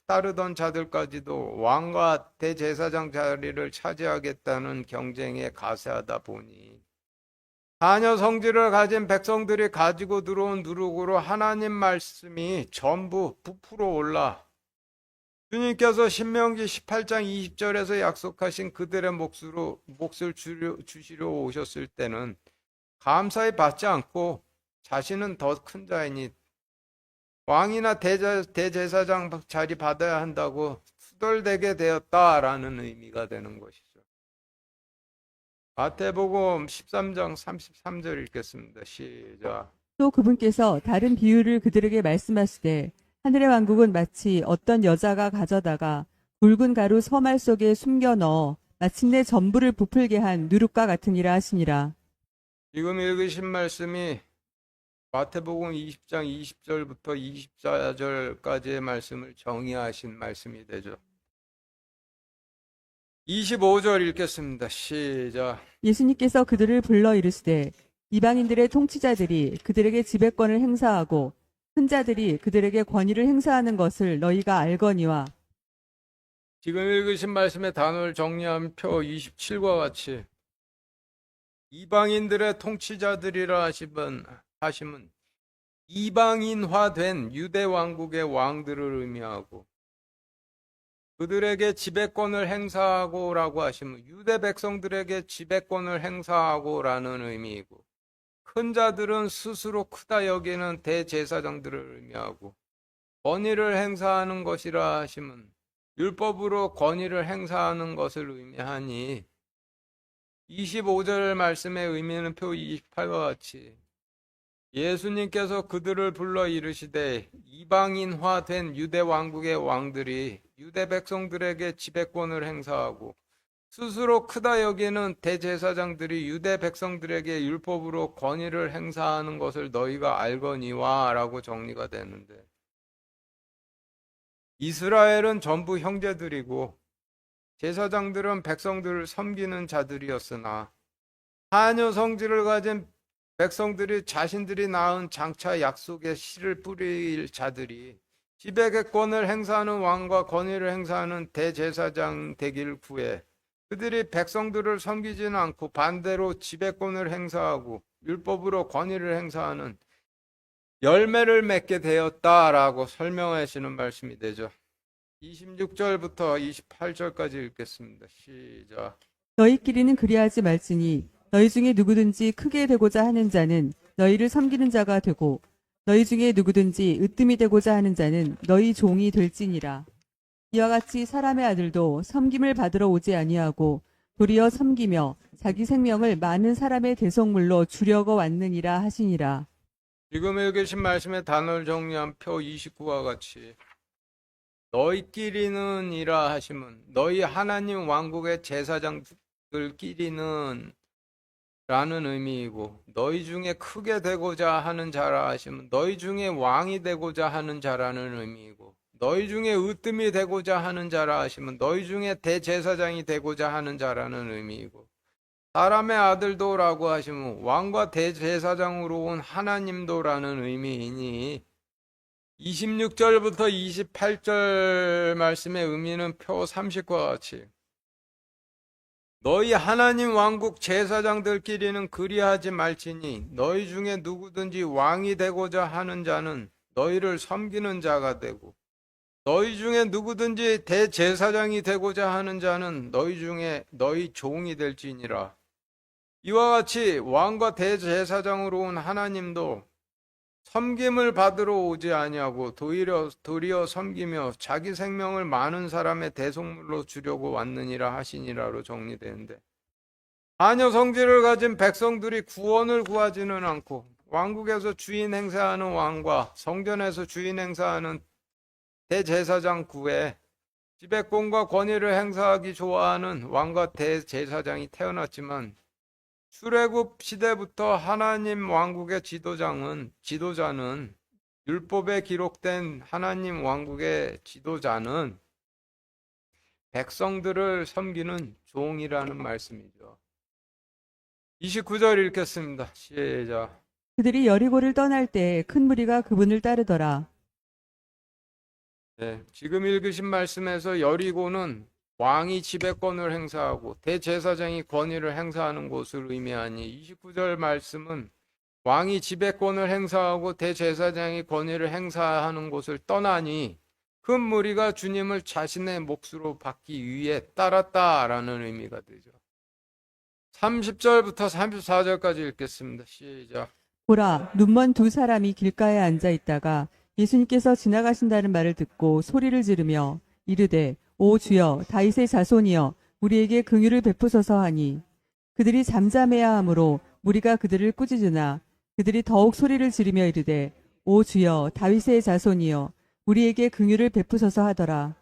따르던 자들까지도 왕과 대제사장 자리를 차지하겠다는 경쟁에 가세하다 보니 하녀 성질을 가진 백성들이 가지고 들어온 누룩으로 하나님 말씀이 전부 부풀어 올라 주님께서 신명기 18장 20절에서 약속하신 그들의 몫을 주시려 오셨을 때는 감사히 받지 않고 자신은 더 큰 자이니 왕이나 대제사장 자리 받아야 한다고 수돌되게 되었다라는 의미가 되는 것이죠. 마태복음 13장 33절 읽겠습니다. 시작. 또 그분께서 다른 비유를 그들에게 말씀하시되 하늘의 왕국은 마치 어떤 여자가 가져다가 굵은 가루 서말 속에 숨겨 넣어 마침내 전부를 부풀게 한 누룩과 같으니라 하시니라. 지금 읽으신 말씀이 마태복음 20장 20절부터 24절까지의 말씀을 정의하신 말씀이 되죠. 25절 읽겠습니다. 시작. 예수님께서 그들을 불러 이르시되 이방인들의 통치자들이 그들에게 지배권을 행사하고 큰 자들이 그들에게 권위를 행사하는 것을 너희가 알거니와. 지금 읽으신 말씀의 단어를 정리한 표 27과 같이 이방인들의 통치자들이라 하심은 이방인화된 유대 왕국의 왕들을 의미하고 그들에게 지배권을 행사하고라고 하시면 유대 백성들에게 지배권을 행사하고라는 의미이고, 큰 자들은 스스로 크다 여기는 대제사장들을 의미하고, 권위를 행사하는 것이라 하시면 율법으로 권위를 행사하는 것을 의미하니, 25절 말씀의 의미는 표 28과 같이 예수님께서 그들을 불러 이르시되 이방인화된 유대 왕국의 왕들이 유대 백성들에게 지배권을 행사하고 스스로 크다 여기는 대제사장들이 유대 백성들에게 율법으로 권위를 행사하는 것을 너희가 알거니와 라고 정리가 되는데, 이스라엘은 전부 형제들이고 제사장들은 백성들을 섬기는 자들이었으나 하녀 성질을 가진 백성들이 자신들이 낳은 장차 약속의 씨를 뿌릴 자들이 지배권을 행사하는 왕과 권위를 행사하는 대제사장 되기를 구해 그들이 백성들을 섬기지는 않고 반대로 지배권을 행사하고 율법으로 권위를 행사하는 열매를 맺게 되었다라고 설명하시는 말씀이 되죠. 26절부터 28절까지 읽겠습니다. 시작. 너희끼리는 그리하지 말지니 너희 중에 누구든지 크게 되고자 하는 자는 너희를 섬기는 자가 되고 너희 중에 누구든지 으뜸이 되고자 하는 자는 너희 종이 될지니라. 이와 같이 사람의 아들도 섬김을 받으러 오지 아니하고 도리어 섬기며 자기 생명을 많은 사람의 대속물로 주려고 왔느니라 하시니라. 지금 읽으신 말씀의 단어를 정리한 표 29와 같이 너희끼리는 이라 하시면 너희 하나님 왕국의 제사장들끼리는 라는 의미이고, 너희 중에 크게 되고자 하는 자라 하시면 너희 중에 왕이 되고자 하는 자라는 의미이고, 너희 중에 으뜸이 되고자 하는 자라 하시면 너희 중에 대제사장이 되고자 하는 자라는 의미이고, 사람의 아들도라고 하시면 왕과 대제사장으로 온 하나님도라는 의미이니, 26절부터 28절 말씀의 의미는 표 30과 같이 너희 하나님 왕국 제사장들끼리는 그리하지 말지니 너희 중에 누구든지 왕이 되고자 하는 자는 너희를 섬기는 자가 되고 너희 중에 누구든지 대제사장이 되고자 하는 자는 너희 중에 너희 종이 될지니라. 이와 같이 왕과 대제사장으로 온 하나님도 섬김을 받으러 오지 아니하고 도리어 섬기며 자기 생명을 많은 사람의 대속물로 주려고 왔느니라 하시니라로 정리되는데, 하녀 성질을 가진 백성들이 구원을 구하지는 않고 왕국에서 주인 행사하는 왕과 성전에서 주인 행사하는 대제사장 구에 지배권과 권위를 행사하기 좋아하는 왕과 대제사장이 태어났지만, 출애굽 시대부터 하나님 왕국의 지도자는 율법에 기록된 하나님 왕국의 지도자는 백성들을 섬기는 종이라는 말씀이죠. 29절 읽겠습니다. 시작. 그들이 여리고를 떠날 때 큰 무리가 그분을 따르더라. 네, 지금 읽으신 말씀에서 여리고는 왕이 지배권을 행사하고 대제사장이 권위를 행사하는 곳을 의미하니, 29절 말씀은 왕이 지배권을 행사하고 대제사장이 권위를 행사하는 곳을 떠나니 큰 무리가 주님을 자신의 몫으로 받기 위해 따랐다라는 의미가 되죠. 30절부터 34절까지 읽겠습니다. 시작. 보라, 눈먼 두 사람이 길가에 앉아 있다가 예수님께서 지나가신다는 말을 듣고 소리를 지르며 이르되 오 주여 다윗의 자손이여 우리에게 긍휼을 베푸소서 하니, 그들이 잠잠해야 하므로 무리가 그들을 꾸짖으나 그들이 더욱 소리를 지르며 이르되 오 주여 다윗의 자손이여 우리에게 긍휼을 베푸소서 하더라.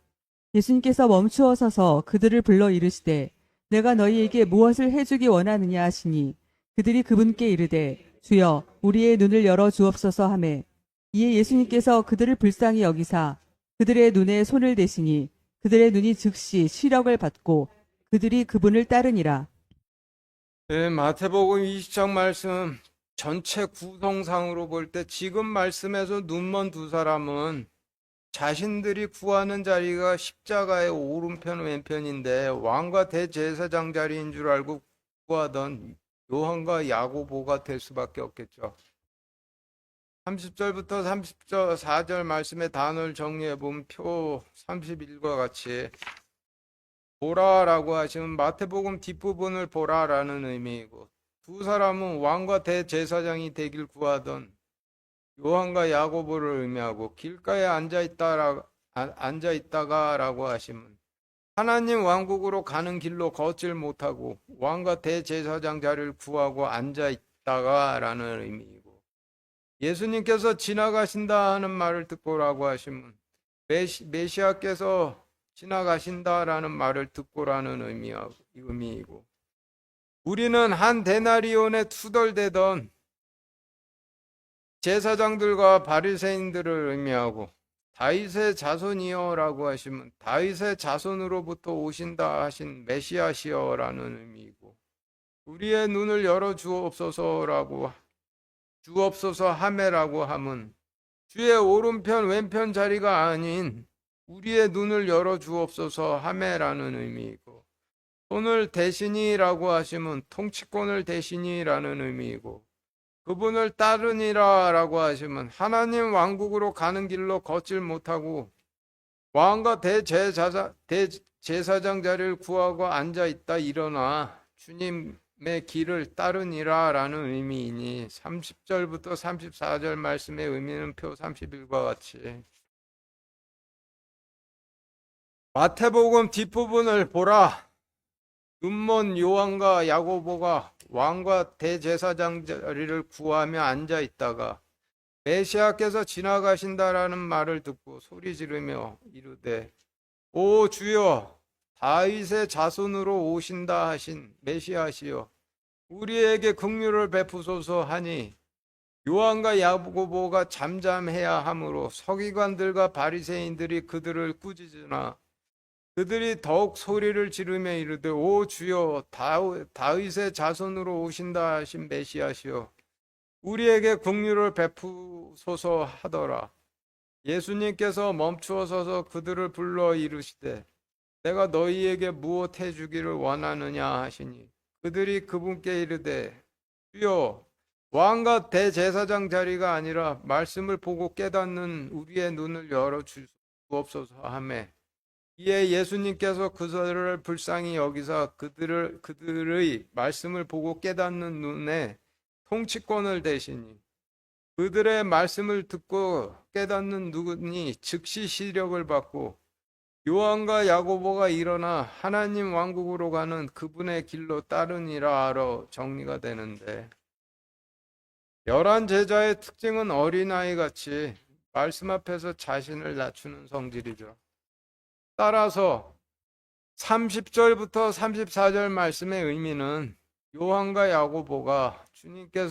예수님께서 멈추어 서서 그들을 불러 이르시되 내가 너희에게 무엇을 해주기 원하느냐 하시니, 그들이 그분께 이르되 주여 우리의 눈을 열어 주옵소서 하매, 이에 예수님께서 그들을 불쌍히 여기사 그들의 눈에 손을 대시니 그들의 눈이 즉시 시력을 받고 그들이 그분을 따르니라. 네, 마태복음 20장 말씀 전체 구성상으로 볼 때 지금 말씀에서 눈먼 두 사람은 자신들이 구하는 자리가 십자가의 오른편 왼편인데 왕과 대제사장 자리인 줄 알고 구하던 요한과 야고보가 될 수밖에 없겠죠. 30절부터 34절 말씀의 단어를 정리해 보면 표 31과 같이 보라라고 하시면 마태복음 뒷부분을 보라라는 의미이고, 두 사람은 왕과 대제사장이 되길 구하던 요한과 야고보를 의미하고, 길가에 앉아 있다가라고 하시면 하나님 왕국으로 가는 길로 걷질 못하고 왕과 대제사장 자리를 구하고 앉아 있다가라는 의미이고, 예수님께서 지나가신다 하는 말을 듣고라고 하시면 메시아께서 지나가신다라는 말을 듣고라는 의미이고, 우리는 한 데나리온에 투덜대던 제사장들과 바리새인들을 의미하고, 다윗의 자손이여라고 하시면 다윗의 자손으로부터 오신다 하신 메시아시여라는 의미이고, 우리의 눈을 열어 주옵소서 하매라고 함은 주의 오른편 왼편 자리가 아닌 우리의 눈을 열어 주옵소서 하매라는 의미이고, 손을 대신이라고 하시면 통치권을 대신이라는 의미이고, 그분을 따르니라 라고 하시면 하나님 왕국으로 가는 길로 걷질 못하고 왕과 대제사장 자리를 구하고 앉아있다 일어나 주님의 길을 따르니라 라는 의미이니, 30절부터 34절 말씀의 의미는 표 31과 같이 마태복음 뒷부분을 보라. 눈먼 요한과 야고보가 왕과 대제사장 자리를 구하며 앉아 있다가 메시아께서 지나가신다라는 말을 듣고 소리 지르며 이르되, 오 주여, 다윗의 자손으로 오신다 하신 메시아시여, 우리에게 긍휼을 베푸소서 하니, 요한과 야고보가 잠잠해야 하므로 서기관들과 바리새인들이 그들을 꾸짖으나 그들이 더욱 소리를 지르며 이르되, 오 주여, 다윗의 자손으로 오신다 하신 메시아시여, 우리에게 긍휼을 베푸소서 하더라. 예수님께서 멈추어 서서 그들을 불러 이르시되, 내가 너희에게 무엇 해주기를 원하느냐 하시니, 그들이 그분께 이르되, 주여, 왕과 대제사장 자리가 아니라 말씀을 보고 깨닫는 우리의 눈을 열어 주옵소서 하매, 이에 예수님께서 그들을 불쌍히 여기사 그들의 말씀을 보고 깨닫는 눈에 통치권을 대시니, 그들의 말씀을 듣고 깨닫는 눈이 즉시 시력을 받고 요한과 야고보가 일어나 하나님 왕국으로 가는 그분의 길로 따르니라 하러 정리가 되는데, 11제자의 특징은 어린아이같이 말씀 앞에서 자신을 낮추는 성질이죠. 따라서 30절부터 34절 말씀의 의미는 요한과 야고보가 주님께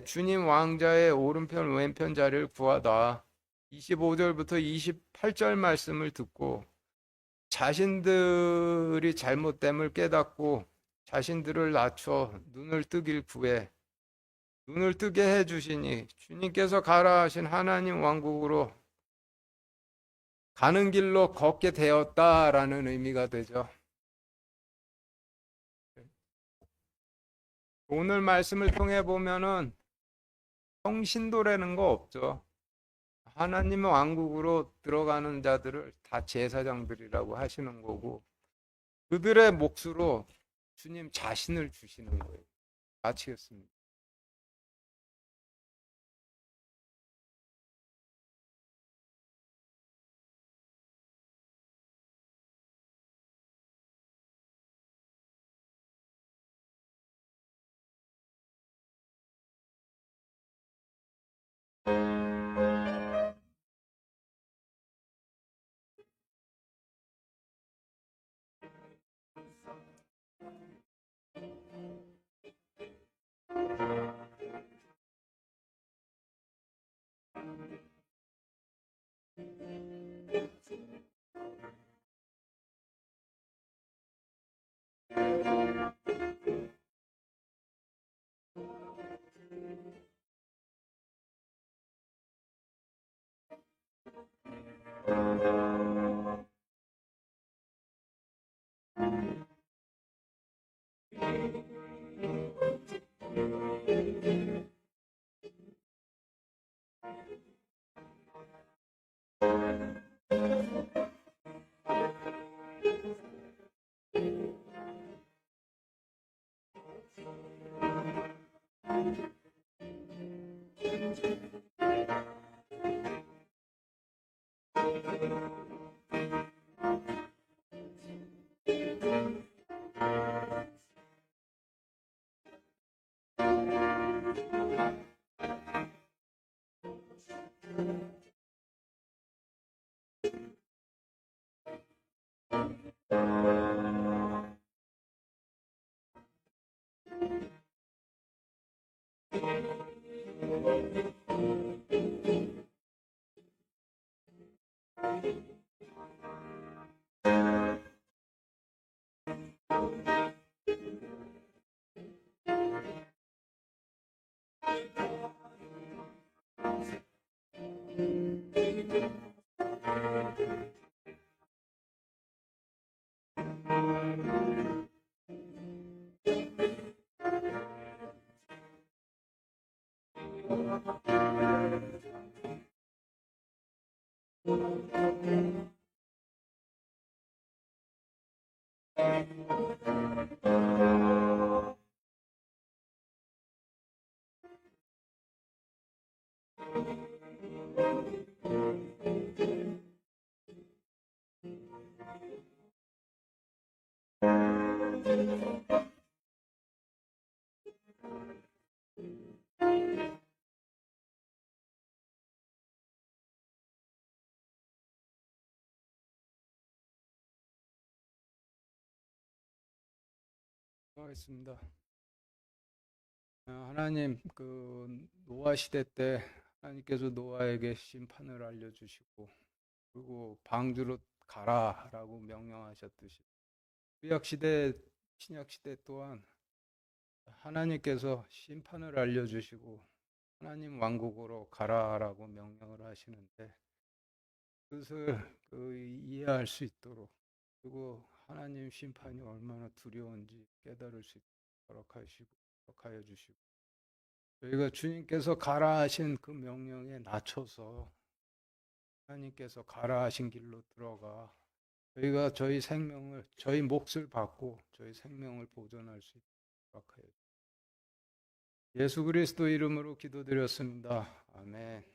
주님 왕자의 오른편 왼편 자리를 구하다 25절부터 28절 말씀을 듣고 자신들이 잘못됨을 깨닫고 자신들을 낮춰 눈을 뜨게 해 주시니, 주님께서 가라 하신 하나님 왕국으로 가는 길로 걷게 되었다라는 의미가 되죠. 오늘 말씀을 통해 보면은 성신도라는 거 없죠. 하나님의 왕국으로 들어가는 자들을 다 제사장들이라고 하시는 거고, 그들의 몫으로 주님 자신을 주시는 거예요. 마치겠습니다. 하겠습니다. 하나님, 그 노아 시대 때 하나님께서 노아에게 심판을 알려주시고, 그리고 방주로 가라라고 명령하셨듯이 구약 시대, 신약 시대 또한 하나님께서 심판을 알려주시고 하나님 왕국으로 가라라고 명령을 하시는데, 그것을 이해할 수 있도록, 그리고 하나님 심판이 얼마나 두려운지 깨달을 수 있도록 허락하여 주시고, 저희가 주님께서 가라 하신 그 명령에 낮춰서 하나님께서 가라 하신 길로 들어가 저희가 저희 몫을 받고 저희 생명을 보존할 수 있도록 허락하여 주시고, 예수 그리스도 이름으로 기도드렸습니다. 아멘.